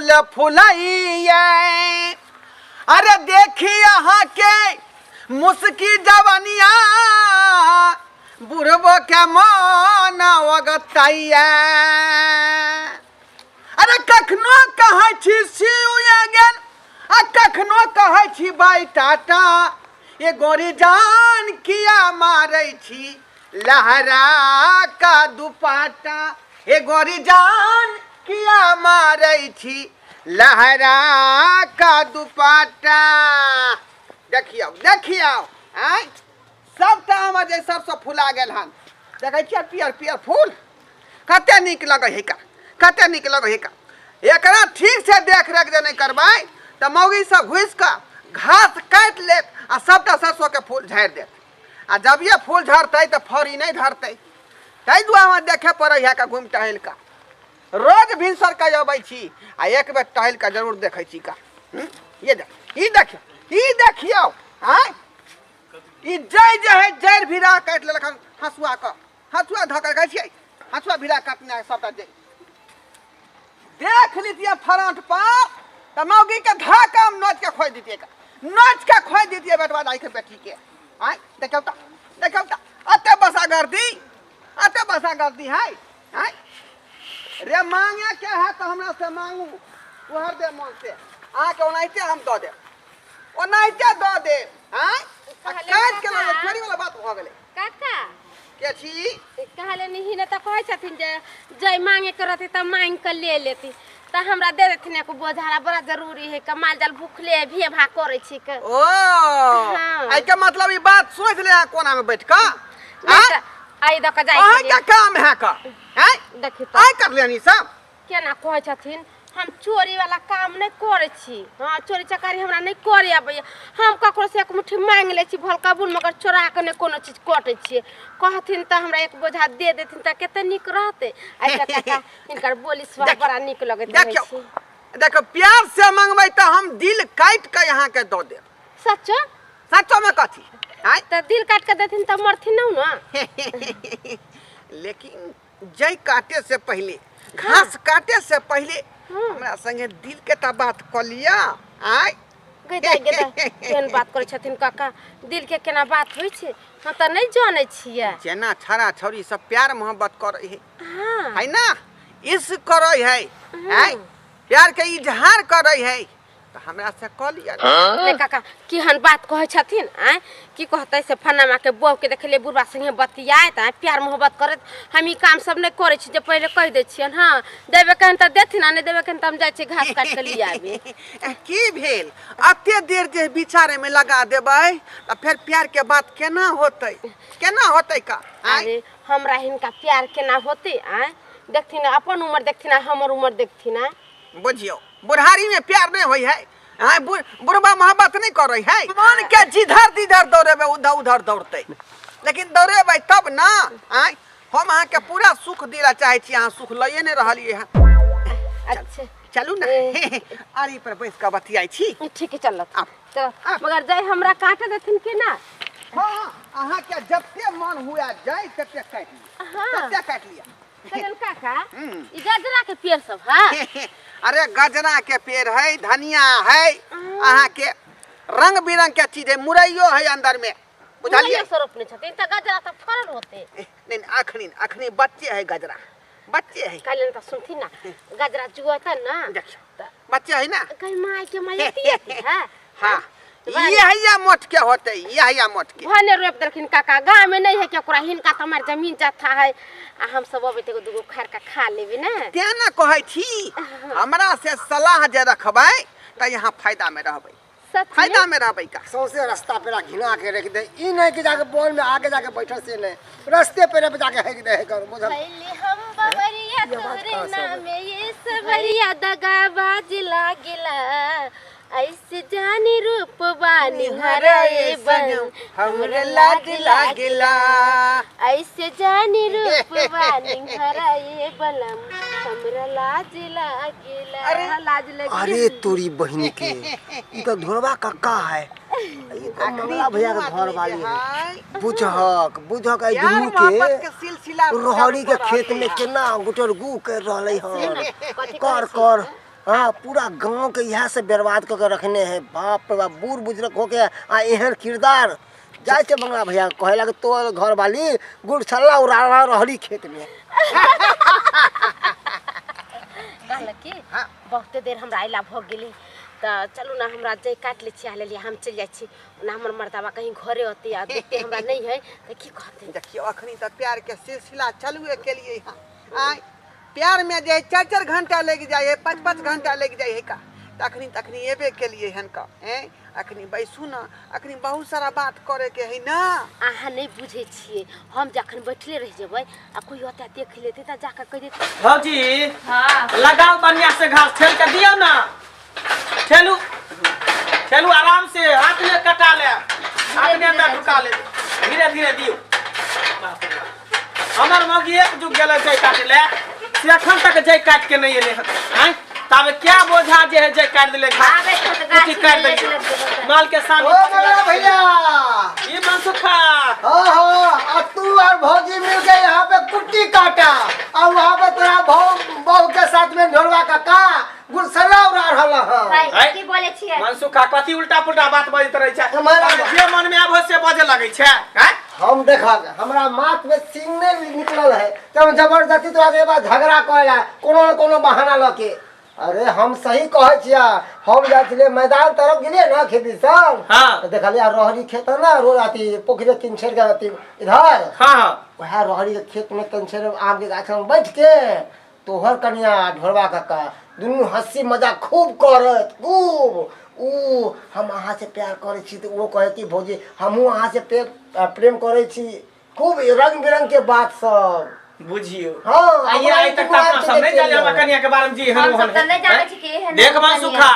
फूल फुलैया। अरे देखी यहाँ के मुस्की जवनिया बुढ़बो के मन अगतैया। अरे कखनो कहै छी सिउगन आ कखनो कहै छी बाई टाटा। ये गोरी जान किया मारै छी लहरा का दुपट्टा। ये गोरी जान किया मारै छी लहरा का दुपट्टा। देखियो देखियो आय सबटा हमर जे सरसों फुला गेल हन। देखै छियै पियर पियर फूल कते नीक लगै है का, कते नीक लगै है का। एकरा ठीक से देख रेख जे नहीं करबै तऽ मौगी सब घुस कऽ घास काट लेत आ सबटा सरसों के फूल झाड़ देत। आ जब ये फूल झड़तै तऽ फरी नहीं धरतै। ताहि दुआरे देखे पड़ै है का घूम टहल का। रोज भिनसर के अबै छी आ एक बेर टहल के जरूर देखै छी का। ये देखियो ई देखियो आय ई जय जे है जड़ भिरा काट लेलक हसुआ क। हसुआ धऽ के कहै छियै हसुआ भिरा काटने सबटा जड़ देख लीजिए फ्रंट पर तो मौगी के धाका में नोच के खोज दीजिए का। नोच के खोज दीजिए बेटवा दाई के बेटी के। आय देखौ ता अते बसा गर्दी है। आय रे मांगे क्या है तो हमरा से मांगू तुहर दे मन से आके ओनाइते हम दऽ दे ओनाइते दऽ दे। आय काट के लगे छोरी वाला बात भ गेलै काका के छी कहले नहीं न त कहै छथिन जे जय मांगे करती त मांग के ले लेती त हमरा दे देथिन एको बोझारा। बड़ा जरूरी है कमाल जाल भूखले भे भा करे छी के। ओ आई के मतलब ई बात सोच ले कोना में बैठ के आई द के जाई आय का काम है का। हैं देखि त आय कर लेनी सब केना कहै छथिन हम चोरी वाला काम नहीं करे छी। हां चोरी चकारी हमरा नहीं करे आबे। हम ककरो से एक मुट्ठी मांग ले छी भल कबूल मगर चोरा के नहीं कोनो चीज कटे छी। कहथिन त हमरा एक बोझा दे देथिन त केते निक रहते। आई काका इनकर बोली स्वर बड़ा निक लगैत रहै छी। देखो प्यार से मांगबै त हम दिल काट के यहाँ के दऽ दे। सच्चो सच्चो में कथी आय त दिल काट के देथिन त मरथिन न ना। लेकिन जय काटे से पहले घास काटे से पहले हमरा संगे दिल के त बात क लिया। आय गदा केन बात करे छथिन काका दिल के केना बात होई छै हम त नहीं जानै छियै। जेना छड़ा छौरी सब प्यार मोहब्बत करे है हां है ना इश्क करे है। आय प्यार के इजहार करे है तो हमरा से क लिया। ने काका की हन बात कहै छथिन आय की कहतै से फनामा के बौ के देखले बुढ़वा संगे बतियाए त प्यार मोहब्बत करत हम ई काम सब नहीं करे छी जे पहले कह दे छियन। हां देबे कहन त देथिन आ नहीं देबे कहन त हम जाय छी घास काट के लिया आबे। की भेल अते देर जे विचारे में लगा देबै त फिर प्यार के बात केना होतै का। अरे हमरा हिनका प्यार केना होते आय देखथिन अपन उम्र देखथिन हमर उम्र देखथिन। बुझियो बुढ़ारी में प्यार नहीं होई है। हां बुढ़बा मोहब्बत नहीं करे है। मन के जिधर तिधर दौड़ेबे उधर उधर दौड़ते लेकिन दौड़ेबे तब ना। आय हम अहाँ के पूरा सुख दिला चाहे छी अहाँ सुख लइए नहीं रहलिए हैं। अच्छा चलू ना आरी पर बैठ के बतियाई छी। ठीक है चलत तो मगर जय हमरा काट देथिन के ना। हां अहाँ के जत्ते मन हुआ जाय तत्ते काट लिया। हां तत्ते काट लिया। चल काका ई गजरा के पेड़ सब है। अरे गजरा के पेड़ है धनिया है अहाँ के रंग बिरंग के चीज है मुरैयो है अंदर में बुझलिए। स्वरूप ने छथिन त गजरा त फरल होते। नहीं अखनी बच्चे है गजरा बच्चे है। काले त सुनथि ना गजरा जुआता ना बच्चे है ना कहीं माई के मायती है। हां ये हैया मोट के होते ये हैया मोट के भने रोप देलखिन काका गांव में नहीं है के ओकरा हिनका त हमर जमीन जथा है आ हम सब अबे ते दुगो खार का खा लेबे ना। क्या ना कहै छी हमरा से सलाह जे रखबै त यहाँ फायदा में रहबै। फायदा में रहबै का सौसे रास्ता पे घिना के रख दे ई नहीं कि जाके बोल में आगे जाके बैठल से नहीं रास्ते पे जाके हेक दे कर बुझल। पहले हम बबरिया तोरे नाम ये सबरिया दगाबाज लागिला ऐसे जानी रूप बानी हराए बन हमरे लाज लागिला। ऐसे जानी रूप बानी हराए बलम हमरा लाज लागिला। अरे लाज लगी अरे तोरी बहनी के ई तो धोरवा कक्का है ई तो मंगला भैया के घर वाली है। बुझक आई दुनू के सिलसिला रोहड़ी के खेत में केना गुटर गु कर रहले हन कर हाँ पूरा गांव के यहाँ से बर्बाद करके रखने हैं। बाप रे बाप, बूढ़ बुजुर्ग होके आ एहन किरदार जाए छे मंगला भैया कहे लगे तो घर वाली गुड़ छल्ला उड़ा रहली खेत में। कहल कि बहुते देर हमरा आइला भ गेली त चलू ना हमरा जय काट ले छी ले हम चल जाय छी ना हमर मर्दावा कहीं घरे होती आ देखते हमरा नहीं है त की कहते। देखियो अखनी तक प्यार के सिलसिला चलुए के लिए आय प्यार में जे 4-4 घंटा लग जाए है 5-5 घंटा लग जाए है का तखनी एबे के लिए हन का हैं अखनी बैसू ना अखनी बहुत सारा बात करे के है ना। आहा नहीं बुझे छिए हम जखन बैठले रह जेबै आ कोई होता देख लेते त जाके कह देते भौजी हां लगाओ बढ़िया से घास ठेल के दियो ना। ठेलू आराम से हाथ में कटा ले अपने अंदर ढुका ले धीरे धीरे दियो। हमर मौगी एक जुग गेल जय काट ले से अखन तक जय काट के नहीं एले हैं तब क्या बोझा जे है जय काट देले आबे त गाछ काट दे माल के सामने। ओ मंगला भैया ये मनसुखा हाँ तू और भौजी मिल के यहाँ पे कुट्टी काटा और वहाँ पे तेरा बहू के साथ में ढोलवा काका गुलसरा उड़ा रहा है। की बोले छिए मनसुखा कथी उल्टा पुल्टा बात बजत रहे छै हमारा जे मन में आबो से बजे लगे छै। हम देखा हमरा माथ में सीने निकलल है तब जबरदस्ती तोरा से बात झगड़ा करेला कोनो न कोनो बहाना लके। अरे हम सही कहे छिया हम जाए मैदान तरफ गेलिए ना खेती सब हाँ। तो देखलिए रहरी खेत है ना रोज आती पोखरी किंचर के आती इधर हाँ वह रहरी के खेत में किंचर आम के गाछ में बैठ के तोहर कनिया ढोलवा काका दुनू हंसी मजाक खूब करत खूब ऊ हम अहाँ से प्यार करे छी तो वो कहे कि भौजी हमहू अहाँ से प्रेम करे छी खूब रंग बिरंग के बात सब बुझियो। हाँ आइए आई तक अपना सब नहीं जाने हमरा कन्या के बारे में जी हन हम त नहीं जाने छी के देख मनसुखा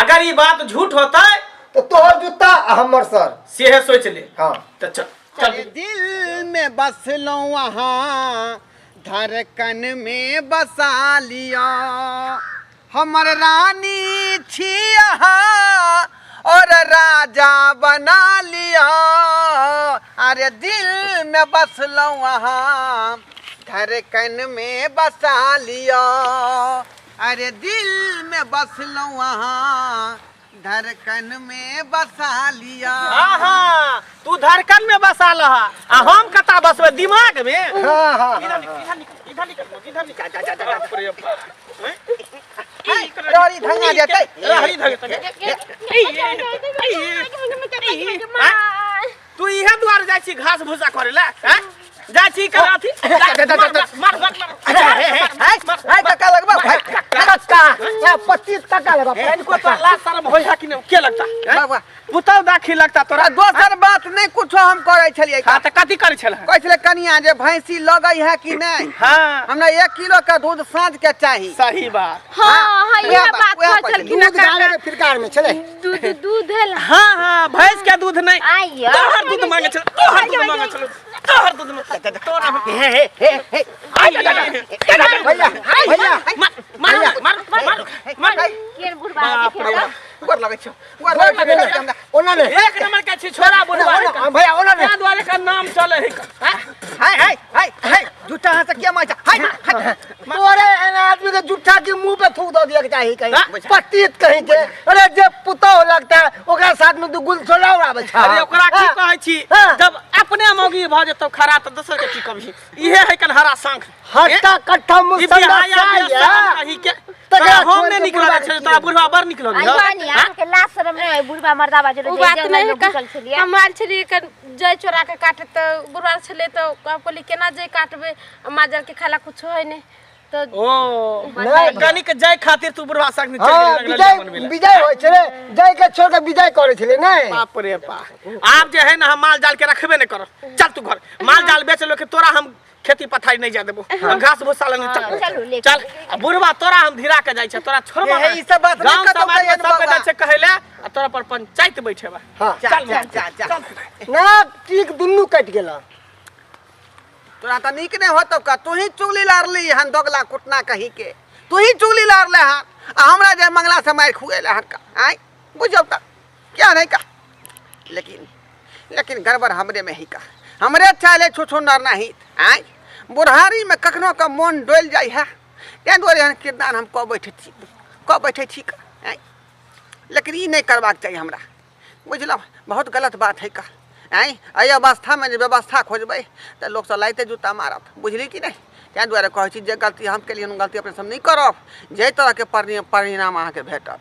अगर ये बात झूठ होता है तो तोहर जूता हमर सर से है सोच ले। हाँ तो चल दिल में बस लो वहाँ धड़कन में बसा लिया हमर रानी छिया और राजा बना लिया। अरे दिल में बस लो वहाँ धड़कन में बसा लिया। अरे दिल में बस लो वहाँ धड़कन में बसा लिया। हाँ तू धड़कन में बसा लहा आ हम कता बसबे दिमाग में। हाँ हाँ इधर निकल जा रहरी धंगा देते रहरी धंगा तू इहे द्वार जाय छी घास भूसा करे ला जा छी कर अथी मार काका लगबा भाई काका या 25 काका लगा इनको तो लाश शर्म होय है कि नहीं के लगता बाबा पुतौ दाखी लगता तोरा दोसर बात नहीं कुछो हम करे छलिए हां त कथि करे छले कहै छले कनिया जे भैंसी लगई है कि नहीं। हां हमरा 1 किलो का दूध साँझ के चाहिए। सही बात। हां यह बात कहल कि ना गाने के फिरकार में चले दूध है हां भैंस के दूध नहीं आइयो तोहर दूध मांगे छले तोहर दूध में तोरा हे भैया भैया मार के बुढ़वा देखे गोर लगै छ गोर लगै छ ओना ने एक नंबर के छी छोरा बुढ़वा भैया ओना ने त्या द्वारे का नाम चले है हाय झूठा हाथ के माचा हाय तोरे एना आदमी के जुठा के मुंह पे थूक दो दिया के चाहिए कहीं पतित कहीं के। अरे जे पुतो लगता है ओकरा साथ में तू गुल छोड़ा उड़ावे छ। अरे ओकरा की कहै छी जब अपने मौगी भ जेतौ खरा त दोसर के की कभी इहे है कन हरा संख हट्टा कट्ठा मुसल्ला कही के तोरा हम ने निकला छै तोरा बुढ़वा बर निकलो आइवानी आ के लाश शर्म नहीं बुढ़वा मर्दावा जे बात नहीं बुझल छलिए हम आल छली के जय चोरा के काटे तो बुढ़वा छले तो कहली केना जय काटबे माजर के खाला कुछ होय नहीं तो ओ नहीं कनी के जय खातिर तू बुढ़वा संग में हाँ चल गेल विजय होय छले जय के छोड़ के विजय करे छले नहीं। बाप रे बाप आप जे है ना हम माल जाल के रखबे नहीं करो चल तू घर माल जाल बेच लो के तोरा हम खेती पथारी नहीं जा देबो घास भूसा लेने चल चल बुढ़वा तोरा हम धीरा के जाय छ तोरा छोड़बा ई सब बात नहीं गांव कतो समाज में सब बाबा कहै छै कहले आ तोरा पर पंचायत बैठेबा हां जा ना ठीक दुन्नु कट गेला तोरा त नीक नहीं होतो का तू ही चुगली लारली हन दोगला कुटना कही के तू ही चुगली लारले हन आ हमरा जे मंगला से मार खुएले हन का आय बुझौ त क्या नहीं का लेकिन गड़बड़ हमरे में ही का हमरे चाले छुछु नर नहीं आय बुढ़ारी में कखनो का मन डोल जाय है ए दोरे हन किरदान हम को बैठे छी कऽ बैठे छी लेकिन ई नहीं करबाक चाहिए हमरा बुझलहुँ बहुत गलत बात है का एहि अवस्थामे जे व्यवस्था खोजबै तऽ लोक सब लाइते जूता मारत बुझली कि नहीं ताहि दुआरे कहै छी जे गलती हम केलियै गलती अपने सब नहीं करब जे तरहके परिणाम अहाँके भेटत